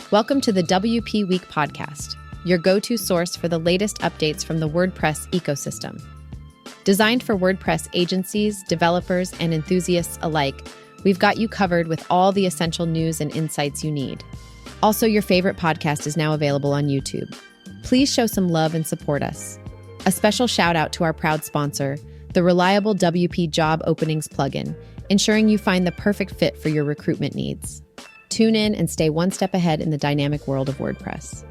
Welcome to the WP Week podcast, your go-to source for the latest updates from the WordPress ecosystem. Designed for WordPress agencies, developers, and enthusiasts alike, we've got you covered with all the essential news and insights you need. Also, your favorite podcast is now available on YouTube. Please show some love and support us. A special shout out to our proud sponsor, the reliable WP Job Openings plugin, ensuring you find the perfect fit for your recruitment needs. Tune in and stay one step ahead in the dynamic world of WordPress.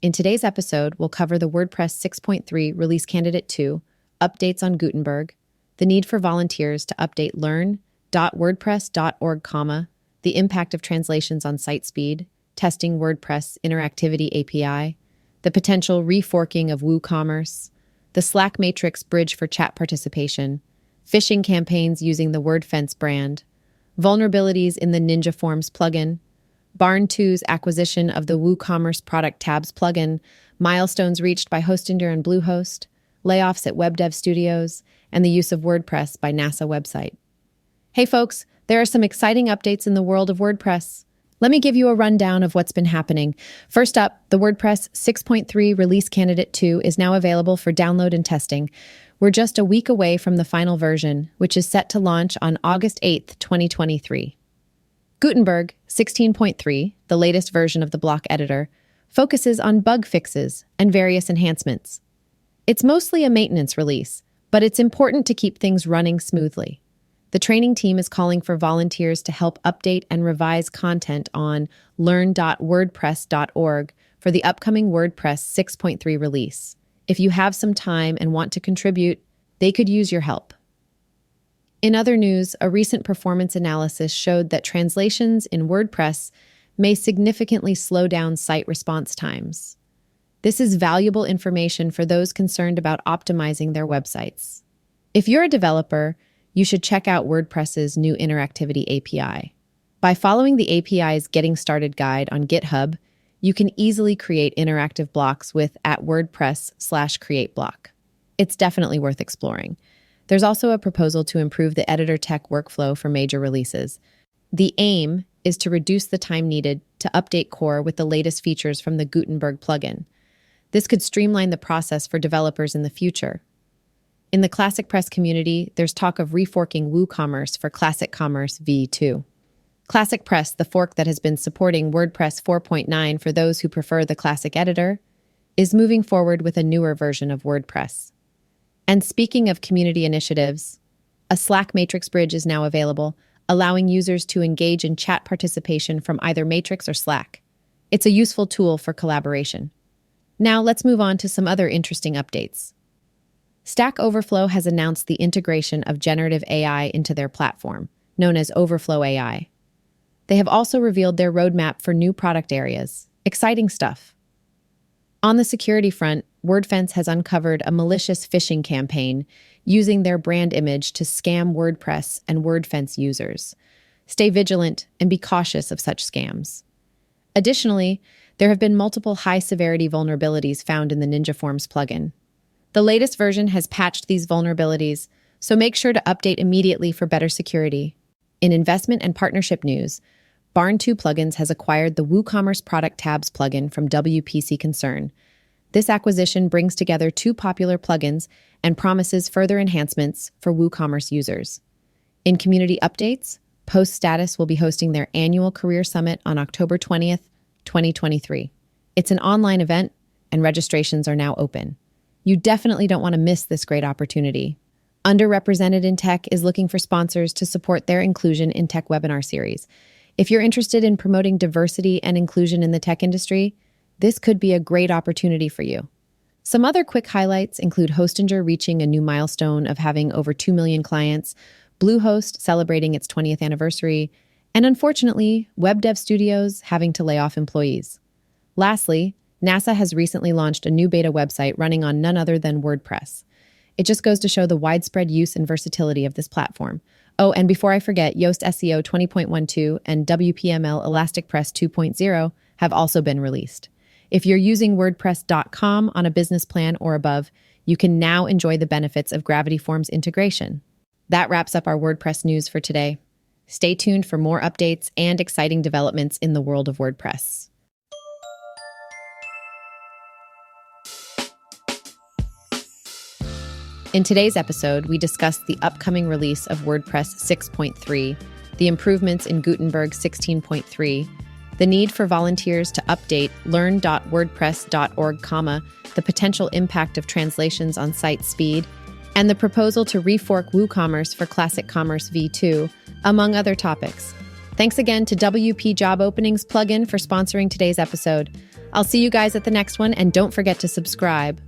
In today's episode, we'll cover the WordPress 6.3 Release Candidate 2, updates on Gutenberg, the need for volunteers to update learn.wordpress.org, the impact of translations on site speed, testing WordPress Interactivity API, the potential reforking of WooCommerce, the Slack Matrix bridge for chat participation, phishing campaigns using the WordFence brand, vulnerabilities in the Ninja Forms plugin, Barn2's acquisition of the WooCommerce product tabs plugin, milestones reached by Hostinger and Bluehost, layoffs at Web Dev Studios, and the use of WordPress by NASA website. Hey folks, there are some exciting updates in the world of WordPress. Let me give you a rundown of what's been happening. First up, the WordPress 6.3 Release Candidate 2 is now available for download and testing. We're just a week away from the final version, which is set to launch on August 8th, 2023. Gutenberg 16.3, the latest version of the block editor, focuses on bug fixes and various enhancements. It's mostly a maintenance release, but it's important to keep things running smoothly. The training team is calling for volunteers to help update and revise content on learn.wordpress.org for the upcoming WordPress 6.3 release. If you have some time and want to contribute, they could use your help. In other news, a recent performance analysis showed that translations in WordPress may significantly slow down site response times. This is valuable information for those concerned about optimizing their websites. If you're a developer, you should check out WordPress's new interactivity API. By following the API's Getting Started guide on GitHub, you can easily create interactive blocks with @WordPress/createBlock. It's definitely worth exploring. There's also a proposal to improve the editor tech workflow for major releases. The aim is to reduce the time needed to update core with the latest features from the Gutenberg plugin. This could streamline the process for developers in the future. In the Classic Press community, there's talk of reforking WooCommerce for Classic Commerce v2. Classic Press, the fork that has been supporting WordPress 4.9 for those who prefer the classic editor, is moving forward with a newer version of WordPress. And speaking of community initiatives, a Slack Matrix bridge is now available, allowing users to engage in chat participation from either Matrix or Slack. It's a useful tool for collaboration. Now let's move on to some other interesting updates. Stack Overflow has announced the integration of generative AI into their platform, known as Overflow AI. They have also revealed their roadmap for new product areas. Exciting stuff. On the security front, WordFence has uncovered a malicious phishing campaign using their brand image to scam WordPress and WordFence users. Stay vigilant and be cautious of such scams. Additionally, there have been multiple high-severity vulnerabilities found in the Ninja Forms plugin. The latest version has patched these vulnerabilities, so make sure to update immediately for better security. In investment and partnership news, Barn2 Plugins has acquired the WooCommerce product tabs plugin from WPC Concern. This acquisition brings together two popular plugins and promises further enhancements for WooCommerce users. In community updates, Post Status will be hosting their annual career summit on October 20th, 2023. It's an online event, and registrations are now open. You definitely don't want to miss this great opportunity. Underrepresented in Tech is looking for sponsors to support their Inclusion in Tech webinar series. If you're interested in promoting diversity and inclusion in the tech industry, this could be a great opportunity for you. Some other quick highlights include Hostinger reaching a new milestone of having over 2 million clients, Bluehost celebrating its 20th anniversary, and unfortunately, Web Dev Studios having to lay off employees. Lastly, NASA has recently launched a new beta website running on none other than WordPress. It just goes to show the widespread use and versatility of this platform. Oh, and before I forget, Yoast SEO 20.12 and WPML Elastic Press 2.0 have also been released. If you're using WordPress.com on a business plan or above, you can now enjoy the benefits of Gravity Forms integration. That wraps up our WordPress news for today. Stay tuned for more updates and exciting developments in the world of WordPress. In today's episode, we discuss the upcoming release of WordPress 6.3, the improvements in Gutenberg 16.3, the need for volunteers to update learn.wordpress.org, the potential impact of translations on site speed, and the proposal to refork WooCommerce for Classic Commerce v2, among other topics. Thanks again to WP Job Openings plugin for sponsoring today's episode. I'll see you guys at the next one, and don't forget to subscribe.